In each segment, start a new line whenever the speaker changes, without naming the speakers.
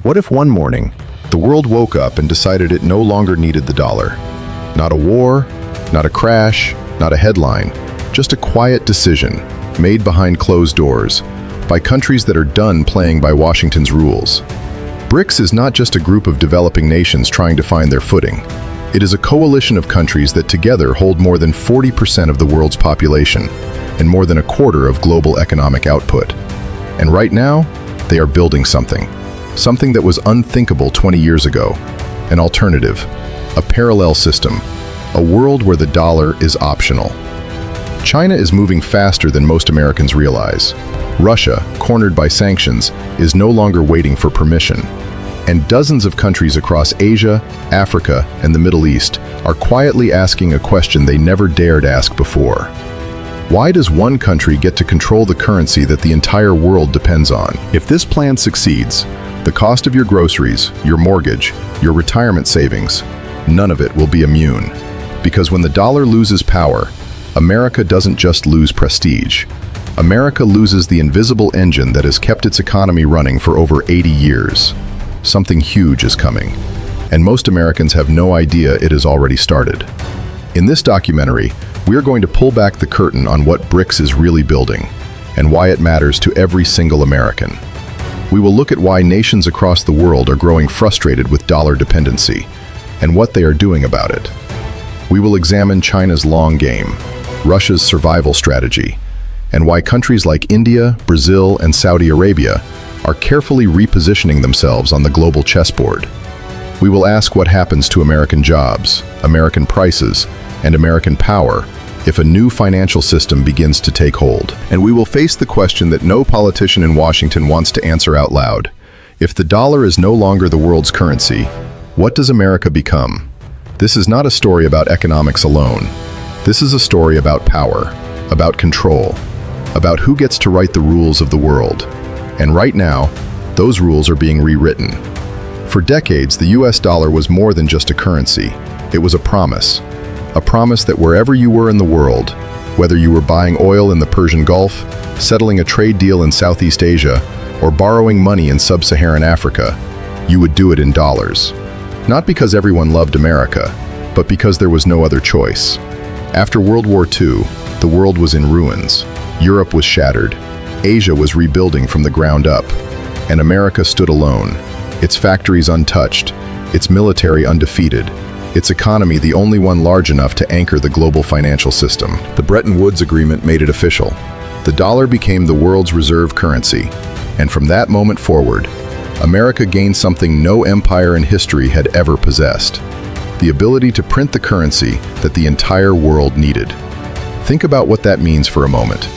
What if one morning, the world woke up and decided it no longer needed the dollar? Not a war, not a crash, not a headline, just a quiet decision made behind closed doors by countries that are done playing by Washington's rules. Brics is not just a group of developing nations trying to find their footing. It is a coalition of countries that together hold more than 40% of the world's population and more than a quarter of global economic output. And right now, they are building something that was unthinkable 20 years ago, an alternative, a parallel system, a world where the dollar is optional. China is moving faster than most Americans realize. Russia, cornered by sanctions, is no longer waiting for permission. And dozens of countries across Asia, Africa, and the Middle East are quietly asking a question they never dared ask before. Why does one country get to control the currency that the entire world depends on? If this plan succeeds, the cost of your groceries, your mortgage, your retirement savings, none of it will be immune. Because when the dollar loses power, America doesn't just lose prestige. America loses the invisible engine that has kept its economy running for over 80 years. Something huge is coming, and most Americans have no idea it has already started. In this documentary, we are going to pull back the curtain on what Brics is really building, and why it matters to every single American. We will look at why nations across the world are growing frustrated with dollar dependency, and what they are doing about it. We will examine China's long game, Russia's survival strategy, and why countries like India, Brazil, and Saudi Arabia are carefully repositioning themselves on the global chessboard. We will ask what happens to American jobs, American prices, and American power if a new financial system begins to take hold. And we will face the question that no politician in Washington wants to answer out loud. If the dollar is no longer the world's currency, what does America become? This is not a story about economics alone. This is a story about power, about control, about who gets to write the rules of the world. And right now, those rules are being rewritten. For decades, the US dollar was more than just a currency. It was a promise that wherever you were in the world, whether you were buying oil in the Persian Gulf, settling a trade deal in Southeast Asia, or borrowing money in sub-Saharan Africa, you would do it in dollars. Not because everyone loved America, but because there was no other choice. After World War II, the world was in ruins. Europe was shattered. Asia was rebuilding from the ground up. And America stood alone, its factories untouched, its military undefeated, its economy the only one large enough to anchor the global financial system. The Bretton Woods Agreement made it official. The dollar became the world's reserve currency. And from that moment forward, America gained something no empire in history had ever possessed: the ability to print the currency that the entire world needed. Think about what that means for a moment.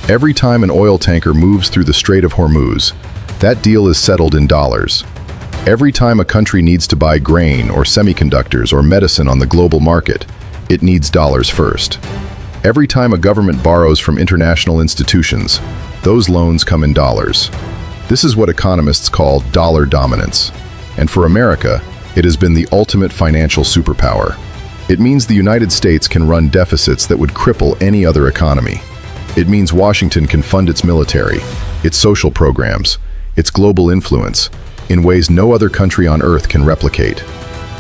Every time an oil tanker moves through the Strait of Hormuz, that deal is settled in dollars. Every time a country needs to buy grain or semiconductors or medicine on the global market, it needs dollars first. Every time a government borrows from international institutions, those loans come in dollars. This is what economists call dollar dominance. And for America, it has been the ultimate financial superpower. It means the United States can run deficits that would cripple any other economy. It means Washington can fund its military, its social programs, its global influence, in ways no other country on earth can replicate.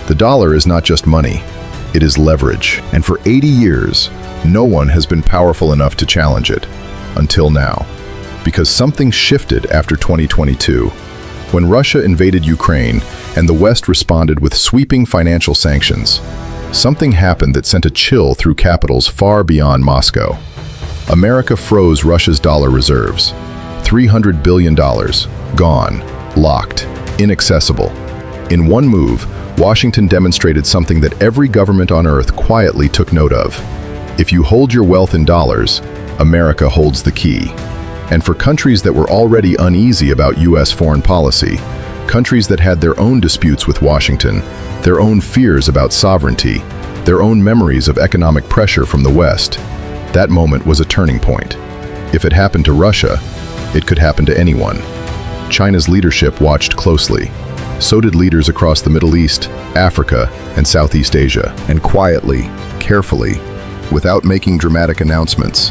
The dollar is not just money, it is leverage. And for 80 years, no one has been powerful enough to challenge it, until now. Because something shifted after 2022, when Russia invaded Ukraine and the West responded with sweeping financial sanctions. Something happened that sent a chill through capitals far beyond Moscow. America froze Russia's dollar reserves. $300 billion, gone, locked, inaccessible. In one move, Washington demonstrated something that every government on earth quietly took note of. If you hold your wealth in dollars, America holds the key. And for countries that were already uneasy about US foreign policy, countries that had their own disputes with Washington, their own fears about sovereignty, their own memories of economic pressure from the West, that moment was a turning point. If it happened to Russia, it could happen to anyone. China's leadership watched closely. So did leaders across the Middle East, Africa, and Southeast Asia. And quietly, carefully, without making dramatic announcements,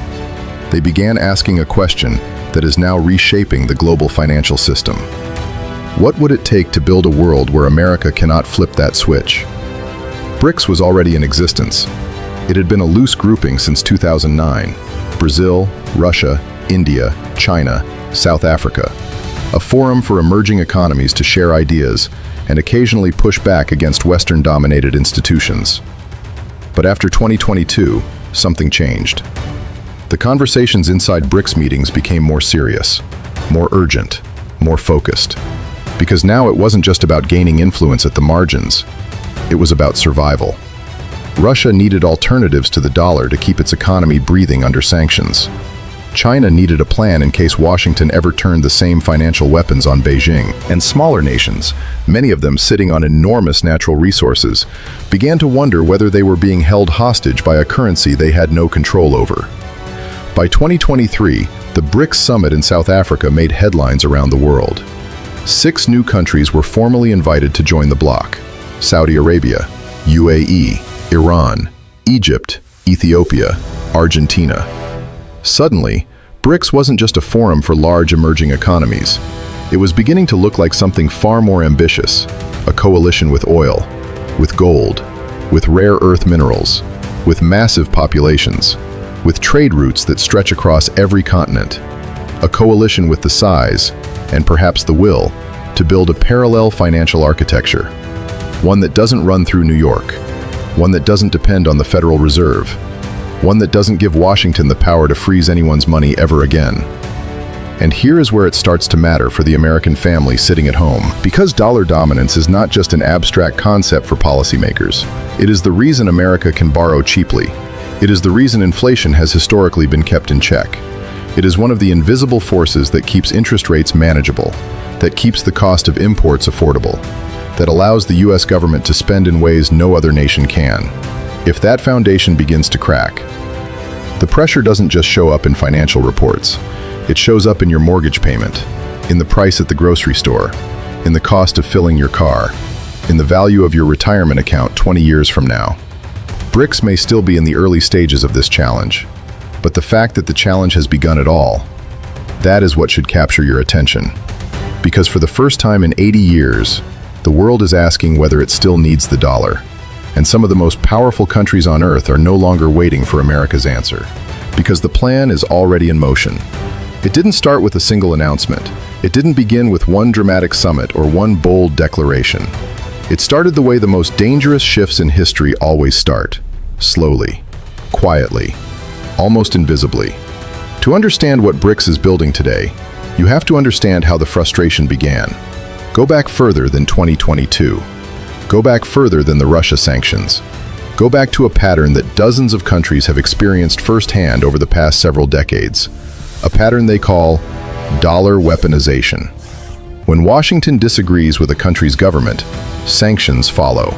they began asking a question that is now reshaping the global financial system. What would it take to build a world where America cannot flip that switch? Brics was already in existence. It had been a loose grouping since 2009. Brazil, Russia, India, China, South Africa. A forum for emerging economies to share ideas and occasionally push back against Western-dominated institutions. But after 2022, something changed. The conversations inside Brics meetings became more serious, more urgent, more focused. Because now it wasn't just about gaining influence at the margins, it was about survival. Russia needed alternatives to the dollar to keep its economy breathing under sanctions. China needed a plan in case Washington ever turned the same financial weapons on Beijing. And smaller nations, many of them sitting on enormous natural resources, began to wonder whether they were being held hostage by a currency they had no control over. By 2023, the Brics Summit in South Africa made headlines around the world. 6 new countries were formally invited to join the bloc: Saudi Arabia, UAE, Iran, Egypt, Ethiopia, Argentina. Suddenly, Brics wasn't just a forum for large emerging economies. It was beginning to look like something far more ambitious: a coalition with oil, with gold, with rare earth minerals, with massive populations, with trade routes that stretch across every continent. A coalition with the size, and perhaps the will, to build a parallel financial architecture. One that doesn't run through New York. One that doesn't depend on the Federal Reserve. One that doesn't give Washington the power to freeze anyone's money ever again. And here is where it starts to matter for the American family sitting at home. Because dollar dominance is not just an abstract concept for policymakers. It is the reason America can borrow cheaply. It is the reason inflation has historically been kept in check. It is one of the invisible forces that keeps interest rates manageable, that keeps the cost of imports affordable, that allows the US government to spend in ways no other nation can. If that foundation begins to crack, the pressure doesn't just show up in financial reports. It shows up in your mortgage payment, in the price at the grocery store, in the cost of filling your car, in the value of your retirement account 20 years from now. Brics may still be in the early stages of this challenge, but the fact that the challenge has begun at all, that is what should capture your attention. Because for the first time in 80 years, the world is asking whether it still needs the dollar. And some of the most powerful countries on earth are no longer waiting for America's answer. Because the plan is already in motion. It didn't start with a single announcement. It didn't begin with one dramatic summit or one bold declaration. It started the way the most dangerous shifts in history always start. Slowly, quietly, almost invisibly. To understand what Brics is building today, you have to understand how the frustration began. Go back further than 2022. Go back further than the Russia sanctions. Go back to a pattern that dozens of countries have experienced firsthand over the past several decades. A pattern they call dollar weaponization. When Washington disagrees with a country's government, sanctions follow.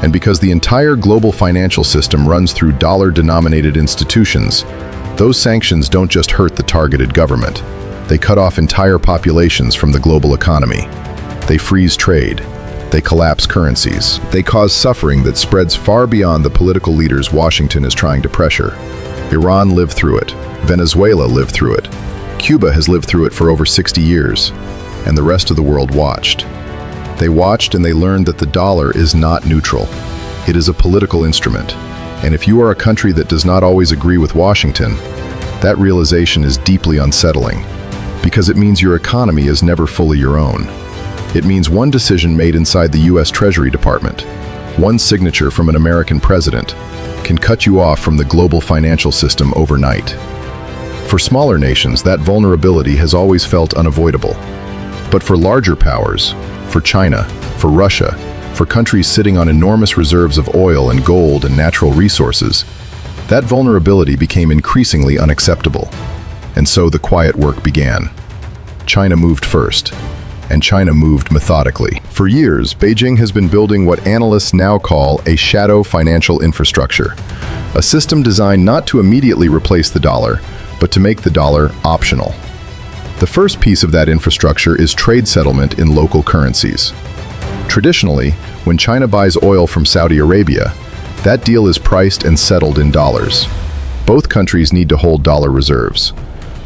And because the entire global financial system runs through dollar-denominated institutions, those sanctions don't just hurt the targeted government. They cut off entire populations from the global economy. They freeze trade. They collapse currencies. They cause suffering that spreads far beyond the political leaders Washington is trying to pressure. Iran lived through it. Venezuela lived through it. Cuba has lived through it for over 60 years. And the rest of the world watched. They watched and they learned that the dollar is not neutral. It is a political instrument. And if you are a country that does not always agree with Washington, that realization is deeply unsettling. Because it means your economy is never fully your own. It means one decision made inside the US Treasury Department, one signature from an American president, can cut you off from the global financial system overnight. For smaller nations, that vulnerability has always felt unavoidable. But for larger powers, for China, for Russia, for countries sitting on enormous reserves of oil and gold and natural resources, that vulnerability became increasingly unacceptable. And so the quiet work began. China moved first, and China moved methodically. For years, Beijing has been building what analysts now call a shadow financial infrastructure, a system designed not to immediately replace the dollar, but to make the dollar optional. The first piece of that infrastructure is trade settlement in local currencies. Traditionally, when China buys oil from Saudi Arabia, that deal is priced and settled in dollars. Both countries need to hold dollar reserves.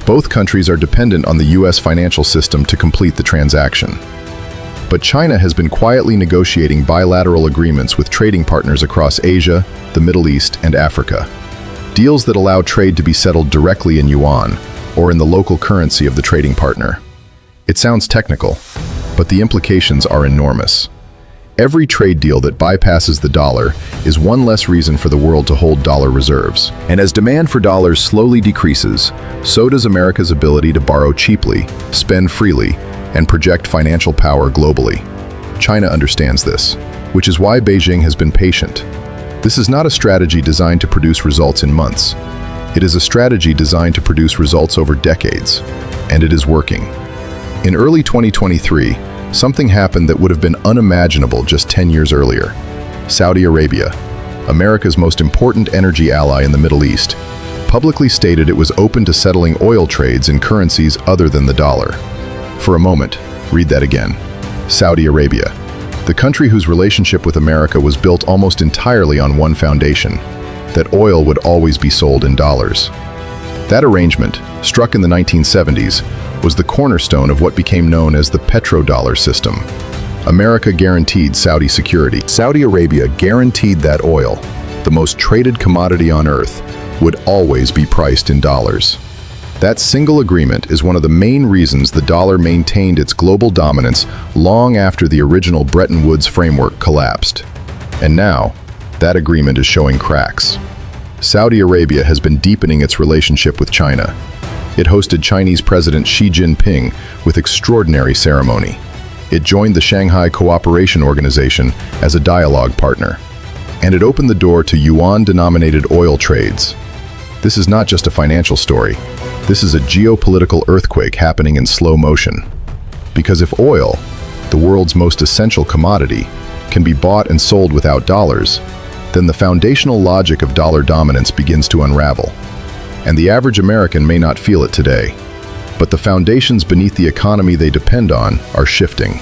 Both countries are dependent on the US financial system to complete the transaction. But China has been quietly negotiating bilateral agreements with trading partners across Asia, the Middle East, and Africa. Deals that allow trade to be settled directly in yuan, or in the local currency of the trading partner. It sounds technical, but the implications are enormous. Every trade deal that bypasses the dollar is one less reason for the world to hold dollar reserves. And as demand for dollars slowly decreases, so does America's ability to borrow cheaply, spend freely, and project financial power globally. China understands this, which is why Beijing has been patient. This is not a strategy designed to produce results in months. It is a strategy designed to produce results over decades, and it is working. In early 2023, something happened that would have been unimaginable just 10 years earlier. Saudi Arabia, America's most important energy ally in the Middle East, publicly stated it was open to settling oil trades in currencies other than the dollar. For a moment, read that again. Saudi Arabia, the country whose relationship with America was built almost entirely on one foundation, that oil would always be sold in dollars. That arrangement, struck in the 1970s, was the cornerstone of what became known as the petrodollar system. America guaranteed Saudi security. Saudi Arabia guaranteed that oil, the most traded commodity on earth, would always be priced in dollars. That single agreement is one of the main reasons the dollar maintained its global dominance long after the original Bretton Woods framework collapsed. And now, that agreement is showing cracks. Saudi Arabia has been deepening its relationship with China. It hosted Chinese President Xi Jinping with extraordinary ceremony. It joined the Shanghai Cooperation Organization as a dialogue partner. And it opened the door to yuan-denominated oil trades. This is not just a financial story. This is a geopolitical earthquake happening in slow motion. Because if oil, the world's most essential commodity, can be bought and sold without dollars, then the foundational logic of dollar dominance begins to unravel. And the average American may not feel it today, but the foundations beneath the economy they depend on are shifting.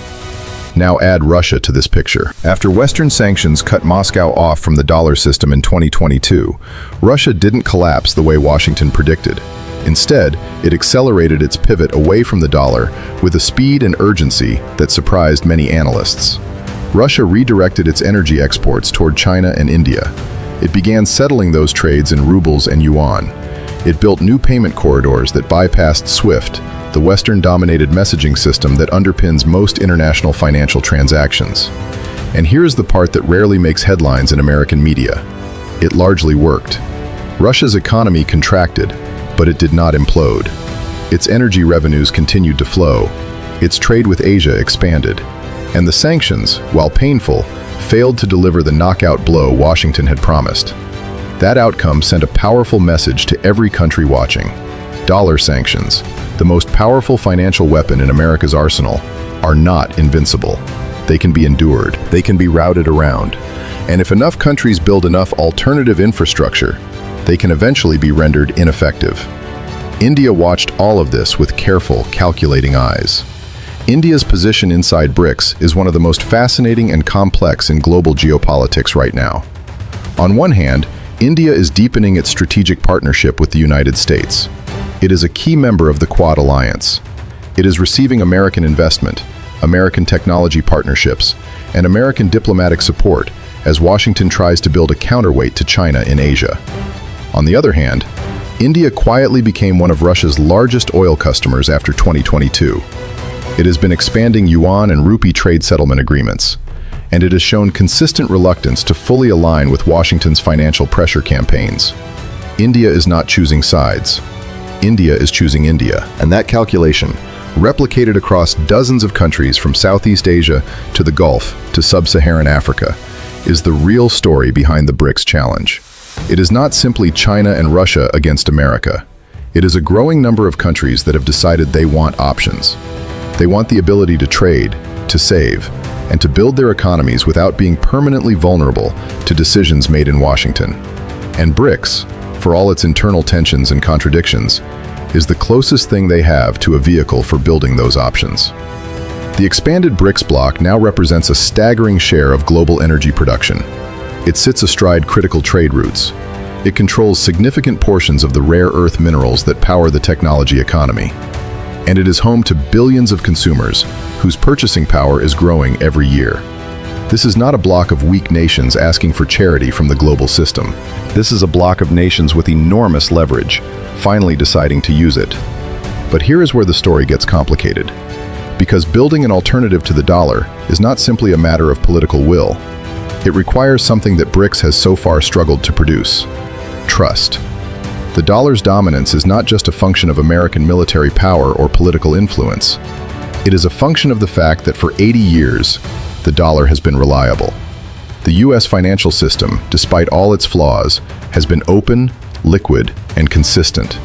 Now add Russia to this picture. After Western sanctions cut Moscow off from the dollar system in 2022, Russia didn't collapse the way Washington predicted. Instead, it accelerated its pivot away from the dollar with a speed and urgency that surprised many analysts. Russia redirected its energy exports toward China and India. It began settling those trades in rubles and yuan. It built new payment corridors that bypassed SWIFT, the Western-dominated messaging system that underpins most international financial transactions. And here's the part that rarely makes headlines in American media. It largely worked. Russia's economy contracted, but it did not implode. Its energy revenues continued to flow. Its trade with Asia expanded. And the sanctions, while painful, failed to deliver the knockout blow Washington had promised. That outcome sent a powerful message to every country watching. Dollar sanctions, the most powerful financial weapon in America's arsenal, are not invincible. They can be endured, they can be routed around, and if enough countries build enough alternative infrastructure, they can eventually be rendered ineffective. India watched all of this with careful, calculating eyes. India's position inside Brics is one of the most fascinating and complex in global geopolitics right now. On one hand, India is deepening its strategic partnership with the United States. It is a key member of the Quad Alliance. It is receiving American investment, American technology partnerships, and American diplomatic support as Washington tries to build a counterweight to China in Asia. On the other hand, India quietly became one of Russia's largest oil customers after 2022. It has been expanding yuan and rupee trade settlement agreements, and it has shown consistent reluctance to fully align with Washington's financial pressure campaigns. India is not choosing sides. India is choosing India. And that calculation, replicated across dozens of countries from Southeast Asia to the Gulf to Sub-Saharan Africa, is the real story behind the Brics challenge. It is not simply China and Russia against America. It is a growing number of countries that have decided they want options. They want the ability to trade, to save, and to build their economies without being permanently vulnerable to decisions made in Washington. And Brics, for all its internal tensions and contradictions, is the closest thing they have to a vehicle for building those options. The expanded Brics bloc now represents a staggering share of global energy production. It sits astride critical trade routes. It controls significant portions of the rare earth minerals that power the technology economy. and it is home to billions of consumers whose purchasing power is growing every year. This is not a block of weak nations asking for charity from the global system. This is a block of nations with enormous leverage, finally deciding to use it. But here is where the story gets complicated. Because building an alternative to the dollar is not simply a matter of political will. It requires something that Brics has so far struggled to produce: trust. The dollar's dominance is not just a function of American military power or political influence. It is a function of the fact that for 80 years, the dollar has been reliable. The U.S. financial system, despite all its flaws, has been open, liquid, and consistent.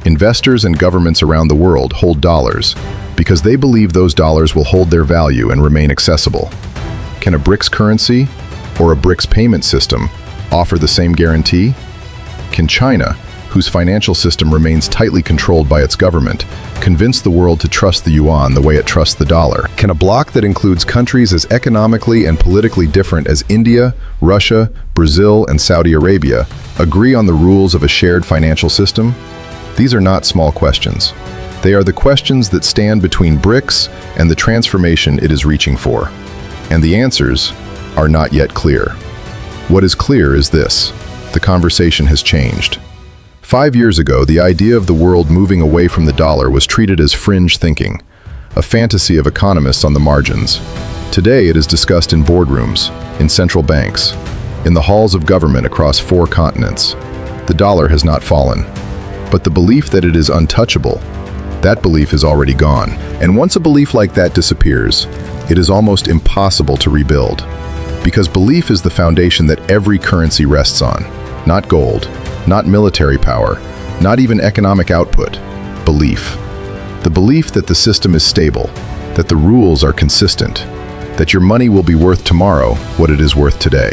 Investors and governments around the world hold dollars because they believe those dollars will hold their value and remain accessible. Can a Brics currency or a Brics payment system offer the same guarantee? Can China, whose financial system remains tightly controlled by its government, convince the world to trust the yuan the way it trusts the dollar? Can a bloc that includes countries as economically and politically different as India, Russia, Brazil, and Saudi Arabia agree on the rules of a shared financial system? These are not small questions. They are the questions that stand between Brics and the transformation it is reaching for. And the answers are not yet clear. What is clear is this: the conversation has changed. 5 years ago, the idea of the world moving away from the dollar was treated as fringe thinking, a fantasy of economists on the margins. Today, it is discussed in boardrooms, in central banks, in the halls of government across 4 continents. The dollar has not fallen, but the belief that it is untouchable, that belief is already gone. And once a belief like that disappears, it is almost impossible to rebuild. Because belief is the foundation that every currency rests on. Not gold, not military power, not even economic output. Belief. The belief that the system is stable, that the rules are consistent, that your money will be worth tomorrow what it is worth today.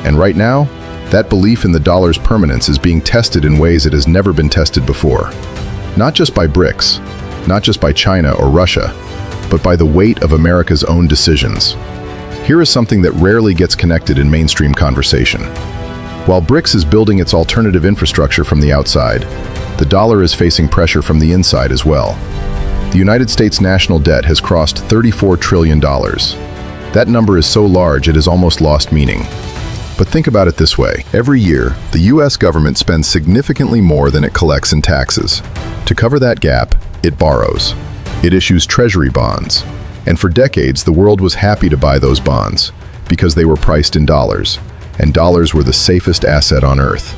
And right now, that belief in the dollar's permanence is being tested in ways it has never been tested before. Not just by Brics, not just by China or Russia, but by the weight of America's own decisions. Here is something that rarely gets connected in mainstream conversation. While Brics is building its alternative infrastructure from the outside, the dollar is facing pressure from the inside as well. The United States national debt has crossed $34 trillion. That number is so large it has almost lost meaning. But think about it this way. Every year, the U.S. government spends significantly more than it collects in taxes. To cover that gap, it borrows. It issues treasury bonds. And for decades, the world was happy to buy those bonds because they were priced in dollars, and dollars were the safest asset on earth.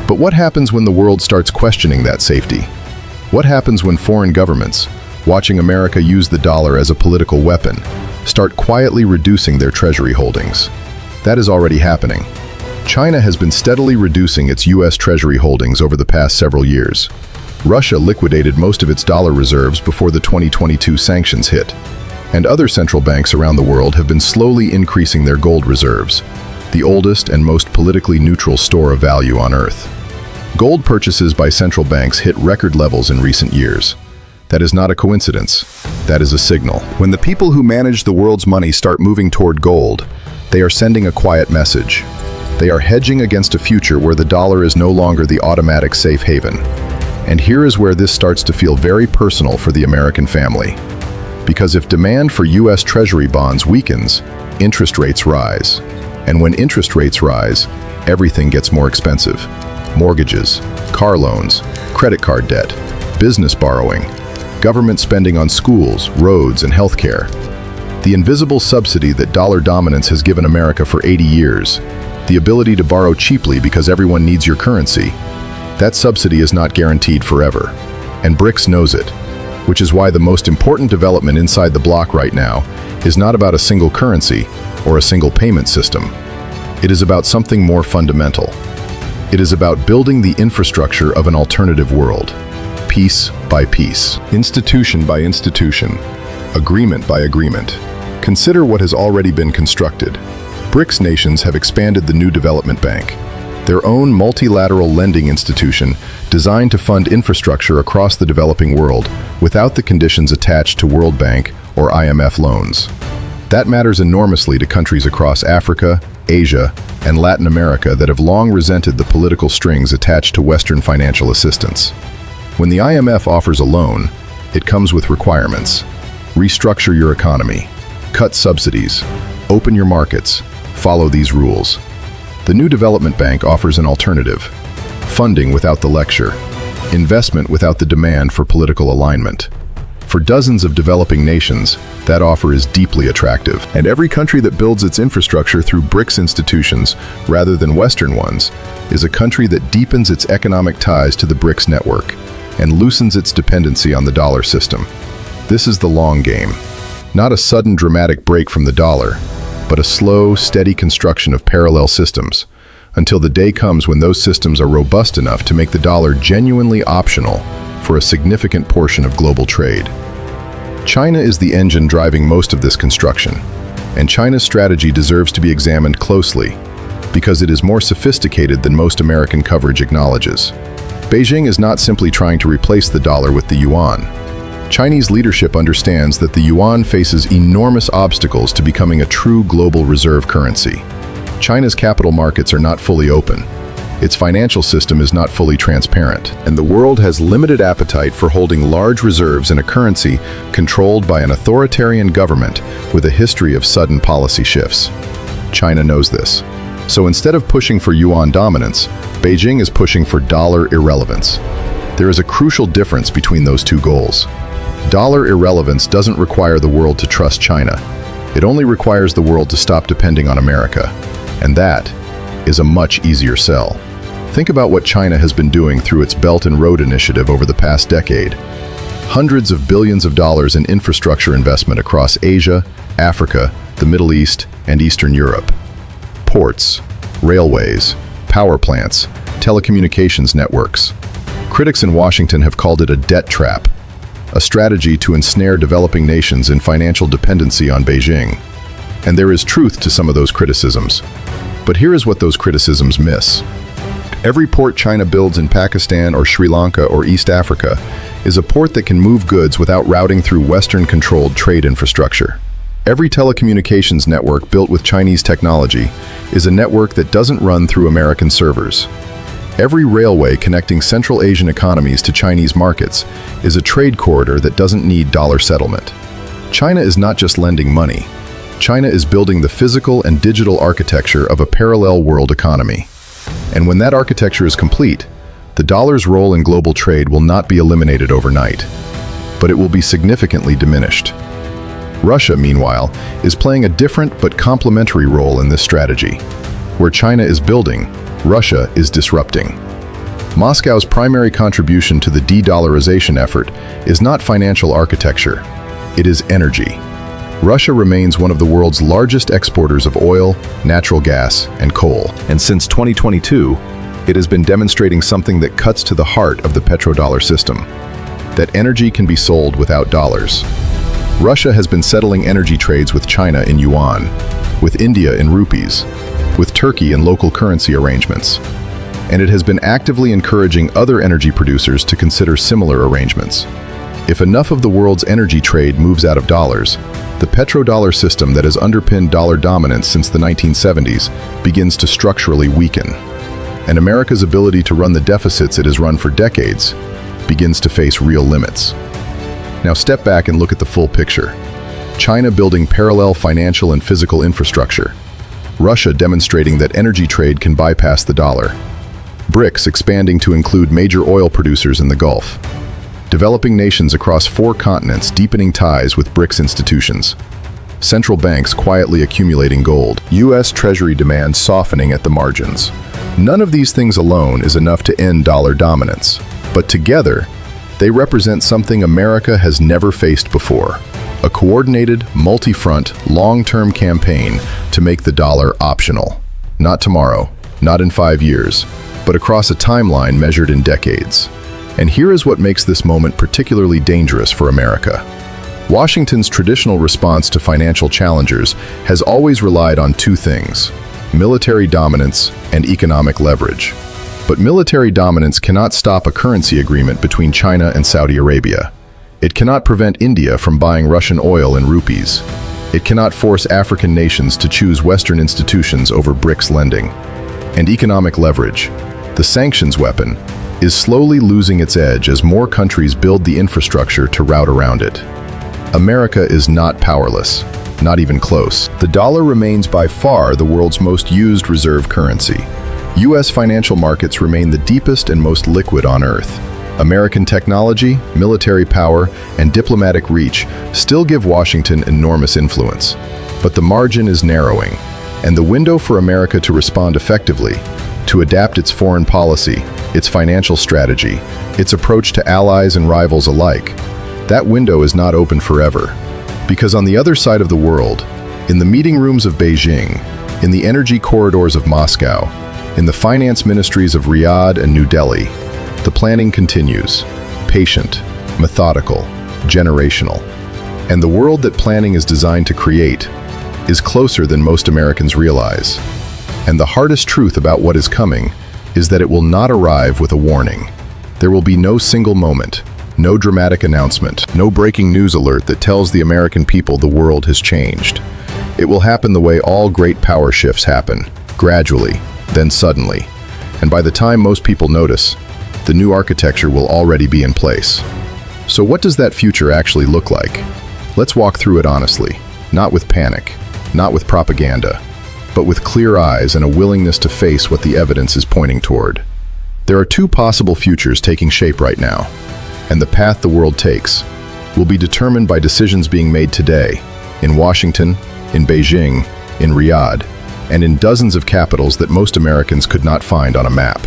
But what happens when the world starts questioning that safety? What happens when foreign governments, watching America use the dollar as a political weapon, start quietly reducing their treasury holdings? That is already happening. China has been steadily reducing its U.S. treasury holdings over the past several years. Russia liquidated most of its dollar reserves before the 2022 sanctions hit. And other central banks around the world have been slowly increasing their gold reserves, the oldest and most politically neutral store of value on Earth. Gold purchases by central banks hit record levels in recent years. That is not a coincidence. That is a signal. When the people who manage the world's money start moving toward gold, they are sending a quiet message. They are hedging against a future where the dollar is no longer the automatic safe haven. And here is where this starts to feel very personal for the American family. Because if demand for U.S. Treasury bonds weakens, interest rates rise. And when interest rates rise, everything gets more expensive. Mortgages, car loans, credit card debt, business borrowing, government spending on schools, roads, and healthcare. The invisible subsidy that dollar dominance has given America for 80 years, the ability to borrow cheaply because everyone needs your currency, that subsidy is not guaranteed forever. And Brics knows it, which is why the most important development inside the bloc right now is not about a single currency or a single payment system. It is about something more fundamental. It is about building the infrastructure of an alternative world, piece by piece, institution by institution, agreement by agreement. Consider what has already been constructed. Brics nations have expanded the new development bank, their own multilateral lending institution designed to fund infrastructure across the developing world without the conditions attached to World Bank or IMF loans. That matters enormously to countries across Africa, Asia, and Latin America that have long resented the political strings attached to Western financial assistance. When the IMF offers a loan, it comes with requirements. Restructure your economy, cut subsidies, open your markets, follow these rules. The new development bank offers an alternative: funding without the lecture, investment without the demand for political alignment. For dozens of developing nations, that offer is deeply attractive. And every country that builds its infrastructure through Brics institutions, rather than Western ones, is a country that deepens its economic ties to the Brics network and loosens its dependency on the dollar system. This is the long game. Not a sudden dramatic break from the dollar, but a slow, steady construction of parallel systems, until the day comes when those systems are robust enough to make the dollar genuinely optional for a significant portion of global trade. China is the engine driving most of this construction, and China's strategy deserves to be examined closely because it is more sophisticated than most American coverage acknowledges. Beijing is not simply trying to replace the dollar with the yuan. Chinese leadership understands that the yuan faces enormous obstacles to becoming a true global reserve currency. China's capital markets are not fully open. Its financial system is not fully transparent, and the world has limited appetite for holding large reserves in a currency controlled by an authoritarian government with a history of sudden policy shifts. China knows this. So instead of pushing for yuan dominance, Beijing is pushing for dollar irrelevance. There is a crucial difference between those two goals. Dollar irrelevance doesn't require the world to trust China. It only requires the world to stop depending on America. And that is a much easier sell. Think about what China has been doing through its Belt and Road Initiative over the past decade. Hundreds of billions of dollars in infrastructure investment across Asia, Africa, the Middle East, and Eastern Europe. Ports, railways, power plants, telecommunications networks. Critics in Washington have called it a debt trap, a strategy to ensnare developing nations in financial dependency on Beijing. And there is truth to some of those criticisms. But here is what those criticisms miss. Every port China builds in Pakistan or Sri Lanka or East Africa is a port that can move goods without routing through Western-controlled trade infrastructure. Every telecommunications network built with Chinese technology is a network that doesn't run through American servers. Every railway connecting Central Asian economies to Chinese markets is a trade corridor that doesn't need dollar settlement. China is not just lending money. China is building the physical and digital architecture of a parallel world economy. And when that architecture is complete, the dollar's role in global trade will not be eliminated overnight, but it will be significantly diminished. Russia, meanwhile, is playing a different but complementary role in this strategy. Where China is building, Russia is disrupting. Moscow's primary contribution to the de-dollarization effort is not financial architecture, it is energy. Russia remains one of the world's largest exporters of oil, natural gas, and coal. And since 2022, it has been demonstrating something that cuts to the heart of the petrodollar system: that energy can be sold without dollars. Russia has been settling energy trades with China in yuan, with India in rupees, with Turkey in local currency arrangements. And it has been actively encouraging other energy producers to consider similar arrangements. If enough of the world's energy trade moves out of dollars, the petrodollar system that has underpinned dollar dominance since the 1970s begins to structurally weaken. And America's ability to run the deficits it has run for decades begins to face real limits. Now step back and look at the full picture. China building parallel financial and physical infrastructure. Russia demonstrating that energy trade can bypass the dollar. Brics expanding to include major oil producers in the Gulf. Developing nations across 4 continents deepening ties with Brics institutions. Central banks quietly accumulating gold. U.S. Treasury demand softening at the margins. None of these things alone is enough to end dollar dominance. But together, they represent something America has never faced before: a coordinated, multi-front, long-term campaign to make the dollar optional. Not tomorrow, not in 5 years, but across a timeline measured in decades. And here is what makes this moment particularly dangerous for America. Washington's traditional response to financial challengers has always relied on 2 things: military dominance and economic leverage. But military dominance cannot stop a currency agreement between China and Saudi Arabia. It cannot prevent India from buying Russian oil in rupees. It cannot force African nations to choose Western institutions over Brics lending. And economic leverage, the sanctions weapon, is slowly losing its edge as more countries build the infrastructure to route around it. America is not powerless, not even close. The dollar remains by far the world's most used reserve currency. U.S. financial markets remain the deepest and most liquid on Earth. American technology, military power, and diplomatic reach still give Washington enormous influence. But the margin is narrowing, and the window for America to respond effectively, to adapt its foreign policy, its financial strategy, its approach to allies and rivals alike, that window is not open forever. Because on the other side of the world, in the meeting rooms of Beijing, in the energy corridors of Moscow, in the finance ministries of Riyadh and New Delhi, the planning continues, patient, methodical, generational. And the world that planning is designed to create is closer than most Americans realize. And the hardest truth about what is coming is that it will not arrive with a warning. There will be no single moment, no dramatic announcement, no breaking news alert that tells the American people the world has changed. It will happen the way all great power shifts happen, gradually, then suddenly. And by the time most people notice, the new architecture will already be in place. So what does that future actually look like? Let's walk through it honestly, not with panic, not with propaganda, but with clear eyes and a willingness to face what the evidence is pointing toward. There are two possible futures taking shape right now, and the path the world takes will be determined by decisions being made today, in Washington, in Beijing, in Riyadh, and in dozens of capitals that most Americans could not find on a map.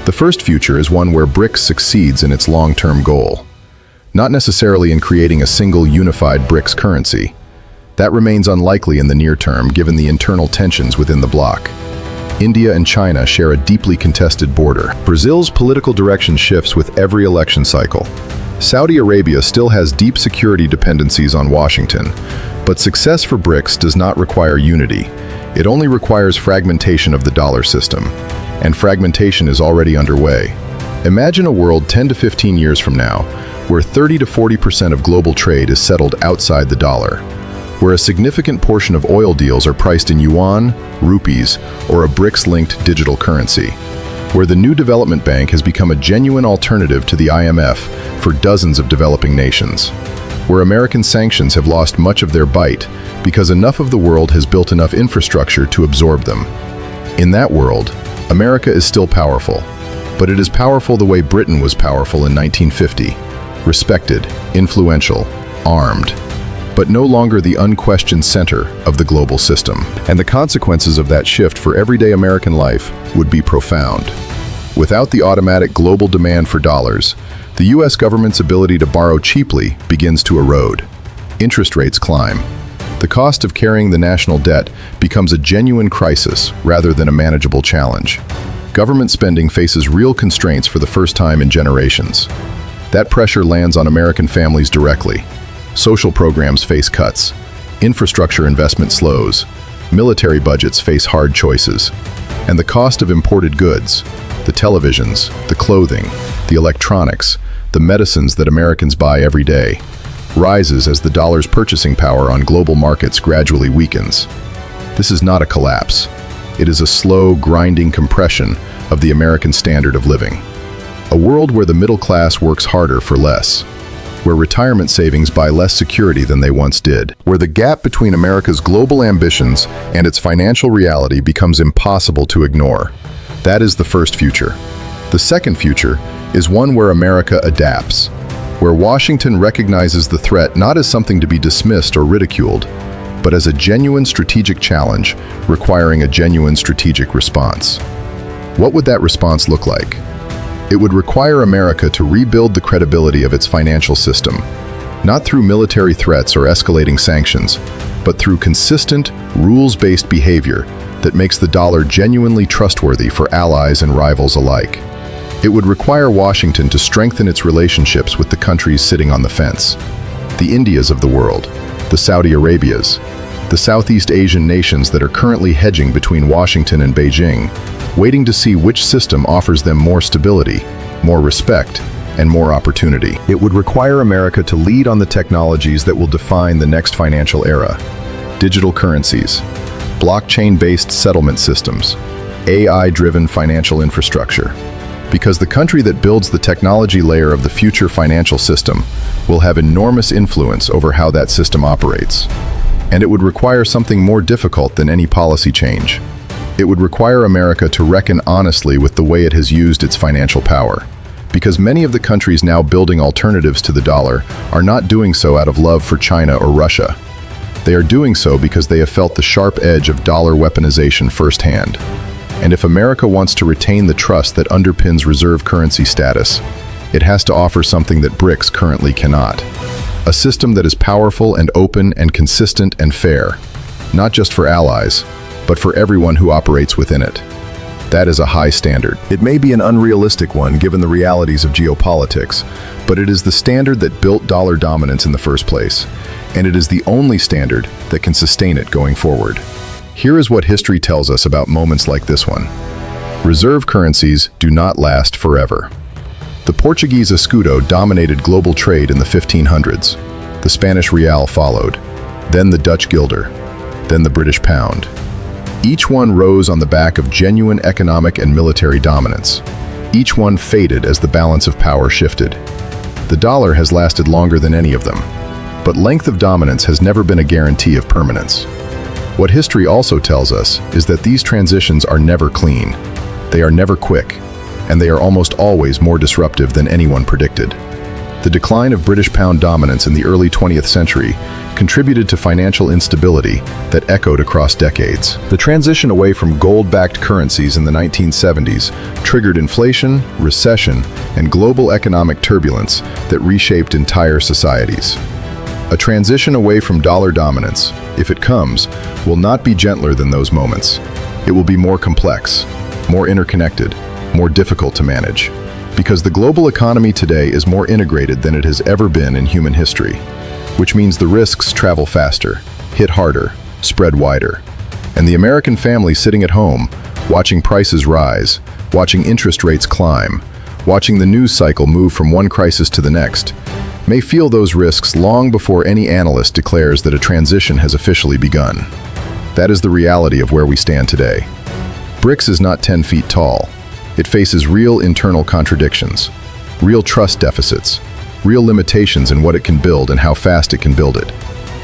The first future is one where Brics succeeds in its long-term goal, not necessarily in creating a single unified Brics currency. That remains unlikely in the near term given the internal tensions within the bloc. India and China share a deeply contested border. Brazil's political direction shifts with every election cycle. Saudi Arabia still has deep security dependencies on Washington, but success for Brics does not require unity. It only requires fragmentation of the dollar system, and fragmentation is already underway. Imagine a world 10 to 15 years from now, where 30 to 40% of global trade is settled outside the dollar, where a significant portion of oil deals are priced in yuan, rupees, or a Brics-linked digital currency, where the new development bank has become a genuine alternative to the IMF for dozens of developing nations, where American sanctions have lost much of their bite because enough of the world has built enough infrastructure to absorb them. In that world, America is still powerful, but it is powerful the way Britain was powerful in 1950, respected, influential, armed, but no longer the unquestioned center of the global system. And the consequences of that shift for everyday American life would be profound. Without the automatic global demand for dollars, the US government's ability to borrow cheaply begins to erode. Interest rates climb. The cost of carrying the national debt becomes a genuine crisis rather than a manageable challenge. Government spending faces real constraints for the first time in generations. That pressure lands on American families directly. Social programs face cuts. Infrastructure investment slows. Military budgets face hard choices. And the cost of imported goods, the televisions, the clothing, the electronics, the medicines that Americans buy every day, rises as the dollar's purchasing power on global markets gradually weakens. This is not a collapse. It is a slow, grinding compression of the American standard of living. A world where the middle class works harder for less, where retirement savings buy less security than they once did, where the gap between America's global ambitions and its financial reality becomes impossible to ignore. That is the first future. The second future is one where America adapts, where Washington recognizes the threat not as something to be dismissed or ridiculed, but as a genuine strategic challenge requiring a genuine strategic response. What would that response look like? It would require America to rebuild the credibility of its financial system, not through military threats or escalating sanctions, but through consistent, rules-based behavior that makes the dollar genuinely trustworthy for allies and rivals alike. It would require Washington to strengthen its relationships with the countries sitting on the fence. The Indias of the world, the Saudi Arabias, the Southeast Asian nations that are currently hedging between Washington and Beijing, waiting to see which system offers them more stability, more respect, and more opportunity. It would require America to lead on the technologies that will define the next financial era. Digital currencies, blockchain-based settlement systems, AI-driven financial infrastructure. Because the country that builds the technology layer of the future financial system will have enormous influence over how that system operates. And it would require something more difficult than any policy change. It would require America to reckon honestly with the way it has used its financial power. Because many of the countries now building alternatives to the dollar are not doing so out of love for China or Russia. They are doing so because they have felt the sharp edge of dollar weaponization firsthand. And if America wants to retain the trust that underpins reserve currency status, it has to offer something that Brics currently cannot. A system that is powerful and open and consistent and fair, not just for allies, but for everyone who operates within it. That is a high standard. It may be an unrealistic one given the realities of geopolitics, but it is the standard that built dollar dominance in the first place, and it is the only standard that can sustain it going forward. Here is what history tells us about moments like this one. Reserve currencies do not last forever. The Portuguese escudo dominated global trade in the 1500s. The Spanish real followed, then the Dutch guilder, then the British pound. Each one rose on the back of genuine economic and military dominance. Each one faded as the balance of power shifted. The dollar has lasted longer than any of them, but length of dominance has never been a guarantee of permanence. What history also tells us is that these transitions are never clean. They are never quick, and they are almost always more disruptive than anyone predicted. The decline of British pound dominance in the early 20th century contributed to financial instability that echoed across decades. The transition away from gold-backed currencies in the 1970s triggered inflation, recession, and global economic turbulence that reshaped entire societies. A transition away from dollar dominance, if it comes, will not be gentler than those moments. It will be more complex, more interconnected, more difficult to manage. Because the global economy today is more integrated than it has ever been in human history, which means the risks travel faster, hit harder, spread wider. And the American family sitting at home, watching prices rise, watching interest rates climb, watching the news cycle move from one crisis to the next, may feel those risks long before any analyst declares that a transition has officially begun. That is the reality of where we stand today. Brics is not 10 feet tall. It faces real internal contradictions, real trust deficits, real limitations in what it can build and how fast it can build it.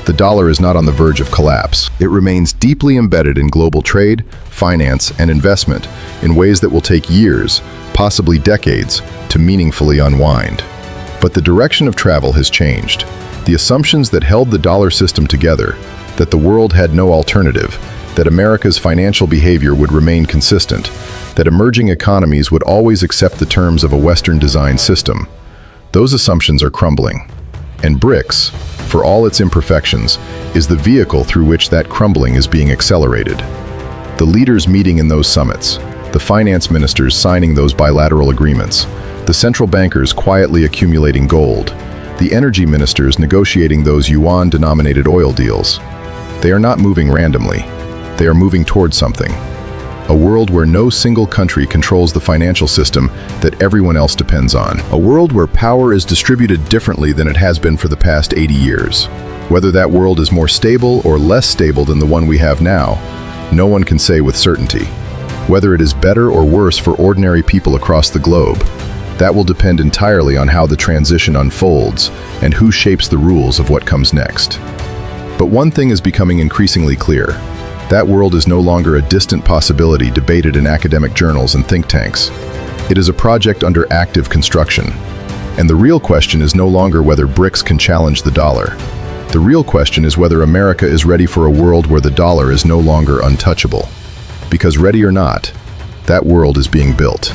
The dollar is not on the verge of collapse. It remains deeply embedded in global trade, finance, and investment in ways that will take years, possibly decades, to meaningfully unwind. But the direction of travel has changed. The assumptions that held the dollar system together, that the world had no alternative, that America's financial behavior would remain consistent, that emerging economies would always accept the terms of a Western-designed system, those assumptions are crumbling. And Brics, for all its imperfections, is the vehicle through which that crumbling is being accelerated. The leaders meeting in those summits, the finance ministers signing those bilateral agreements, the central bankers quietly accumulating gold, the energy ministers negotiating those yuan-denominated oil deals. They are not moving randomly. They are moving towards something. A world where no single country controls the financial system that everyone else depends on. A world where power is distributed differently than it has been for the past 80 years. Whether that world is more stable or less stable than the one we have now, no one can say with certainty. Whether it is better or worse for ordinary people across the globe, that will depend entirely on how the transition unfolds and who shapes the rules of what comes next. But one thing is becoming increasingly clear. That world is no longer a distant possibility debated in academic journals and think tanks. It is a project under active construction. And the real question is no longer whether Brics can challenge the dollar. The real question is whether America is ready for a world where the dollar is no longer untouchable. Because ready or not, that world is being built.